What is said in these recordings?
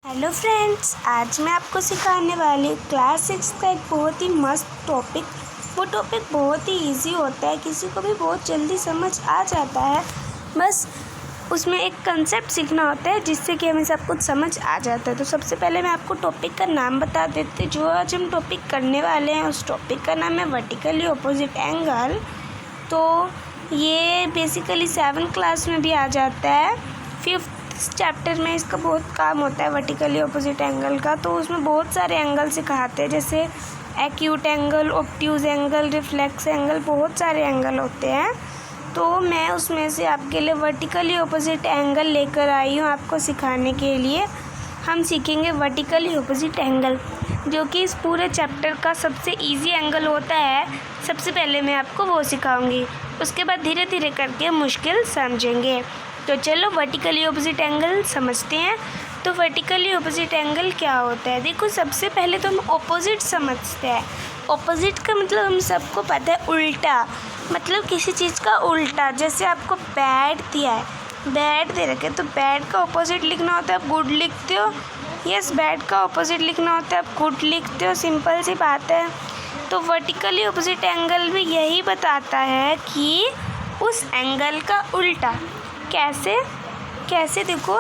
Hello friends, आज मैं आपको सिखाने वाली हूँ क्लास 6 का एक बहुत ही मस्त टॉपिक। वो टॉपिक बहुत ही इजी होता है, किसी को भी बहुत जल्दी समझ आ जाता है। बस उसमें एक कंसेप्ट सीखना होता है जिससे कि हमें सब कुछ समझ आ जाता है। तो सबसे पहले मैं आपको टॉपिक का नाम बता देती हूँ। जो आज हम टॉपिक करने वाले हैं उस टॉपिक का नाम है वर्टिकली ऑपोजिट एंगल। तो ये बेसिकली 7th क्लास में भी आ जाता है। 5th चैप्टर में इसका बहुत काम होता है वर्टिकली ऑपोजिट एंगल का। तो उसमें बहुत सारे एंगल सिखाते हैं, जैसे acute angle, obtuse angle, reflex angle, बहुत सारे एंगल होते हैं। तो मैं उसमें से आपके लिए वर्टिकली ऑपोजिट एंगल लेकर आई हूँ आपको सिखाने के लिए। हम सीखेंगे वर्टिकली ऑपोजिट एंगल, जो कि इस पूरे चैप्टर का सबसे इजी एंगल होता है। सबसे पहले मैं आपको वो सिखाऊंगी, उसके बाद धीरे धीरे करके मुश्किल समझेंगे। तो चलो वर्टिकली ऑपोजिट एंगल समझते हैं। तो वर्टिकली ऑपोजिट एंगल क्या होता है? देखो, सबसे पहले तो हम ऑपोजिट समझते हैं। ऑपोजिट का मतलब हम सबको पता है उल्टा, मतलब किसी चीज़ का उल्टा। जैसे आपको बैड दिया है, बैड दे रखे, तो बैड का ऑपोजिट लिखना होता है, आप गुड लिखते हो। यस, बैड का ऑपोजिट लिखना होता है, आप गुड लिखते हो। सिंपल सी बात है। तो वर्टिकली ऑपोजिट एंगल भी यही बताता है कि उस एंगल का उल्टा कैसे देखो,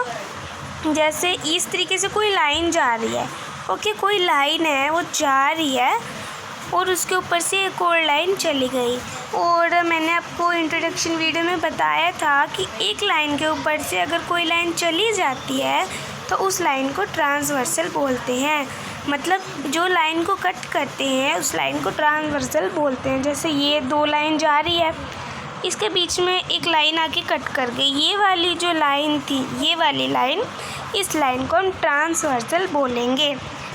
जैसे इस तरीके से कोई लाइन जा रही है। ओके, कोई लाइन है वो जा रही है और उसके ऊपर से एक और लाइन चली गई। और मैंने आपको इंट्रोडक्शन वीडियो में बताया था कि एक लाइन के ऊपर से अगर कोई लाइन चली जाती है तो उस लाइन को ट्रांसवर्सल बोलते हैं। मतलब जो लाइन को कट करते हैं उस लाइन को ट्रांसवर्सल बोलते हैं। जैसे ये दो लाइन जा रही है, इसके बीच में एक लाइन आके कट कर गई। ये वाली जो लाइन थी, ये वाली लाइन, इस लाइन को हम ट्रांसवर्सल बोलेंगे,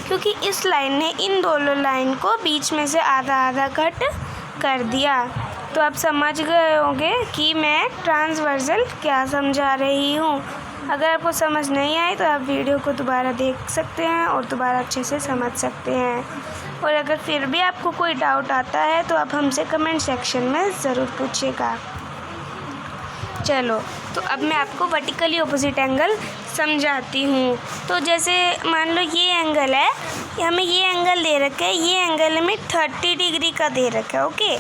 क्योंकि इस लाइन ने इन दोनों लाइन को बीच में से आधा आधा कट कर दिया। तो आप समझ गए होंगे कि मैं ट्रांसवर्सल क्या समझा रही हूँ। अगर आपको समझ नहीं आई तो आप वीडियो को दोबारा देख सकते हैं और दोबारा अच्छे से समझ सकते हैं। और अगर फिर भी आपको कोई डाउट आता है तो आप हमसे कमेंट सेक्शन में ज़रूर पूछिएगा। चलो, तो अब मैं आपको वर्टिकली ऑपोजिट एंगल समझाती हूँ। तो जैसे मान लो ये एंगल है, हमें ये एंगल दे रखा है, ये एंगल हमें 30 डिग्री का दे रखा है। ओके,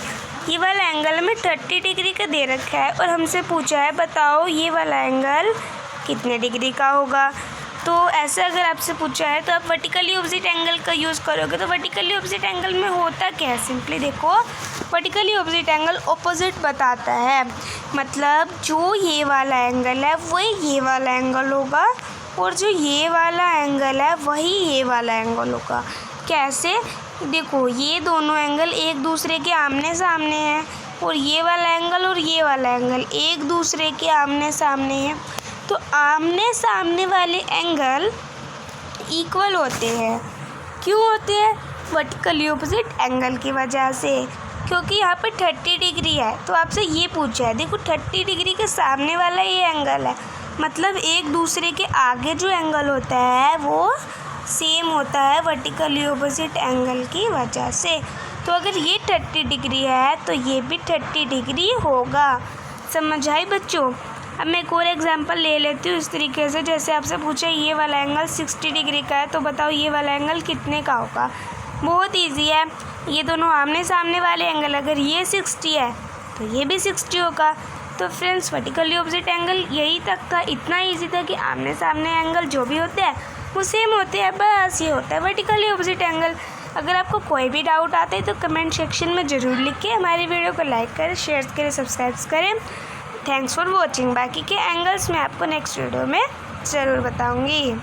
ये वाला एंगल हमें 30 डिग्री का दे रखा है और हमसे पूछा है बताओ ये वाला एंगल कितने डिग्री का होगा। तो ऐसे अगर आपसे पूछा है तो आप वर्टिकली ऑपोजिट एंगल का यूज़ करोगे। तो वर्टिकली ऑपोजिट एंगल में होता क्या है? सिंपली देखो, वर्टिकली ऑपोजिट एंगल ऑपोजिट बताता है। मतलब जो ये वाला एंगल है वही ये वाला एंगल होगा, और जो ये वाला एंगल है वही ये वाला एंगल होगा। कैसे? देखो, ये दोनों एंगल एक दूसरे के आमने सामने हैं, और ये वाला एंगल और ये वाला एंगल एक दूसरे के आमने सामने हैं। तो आमने सामने वाले एंगल इक्वल होते हैं। क्यों होते हैं? वर्टिकली ऑपोजिट एंगल की वजह से, क्योंकि यहाँ पे 30 डिग्री है। तो आपसे ये पूछा है, देखो 30 डिग्री के सामने वाला ये एंगल है, मतलब एक दूसरे के आगे जो एंगल होता है वो सेम होता है वर्टिकली ऑपोजिट एंगल की वजह से। तो अगर ये 30 डिग्री है तो ये भी 30 डिग्री होगा। समझ आई बच्चों? अब मैं एक और एग्जांपल ले लेती हूँ इस तरीके से। जैसे आपसे पूछा ये वाला एंगल 60 डिग्री का है, तो बताओ ये वाला एंगल कितने का होगा। बहुत इजी है, ये दोनों आमने सामने वाले एंगल, अगर ये 60 है तो ये भी 60 होगा। तो फ्रेंड्स, वर्टिकली ऑपोजिट एंगल यही तक था, इतना ईजी था कि आमने सामने एंगल जो भी होते हैं वो सेम होते हैं। बस ये होता है वर्टिकली ऑपोजिट एंगल। अगर आपको कोई भी डाउट आता है तो कमेंट सेक्शन में ज़रूर लिख के हमारी वीडियो को लाइक करें, शेयर करें, सब्सक्राइब करें। Thanks for watching. बाकी के एंगल्स मैं आपको नेक्स्ट वीडियो में ज़रूर बताऊंगी।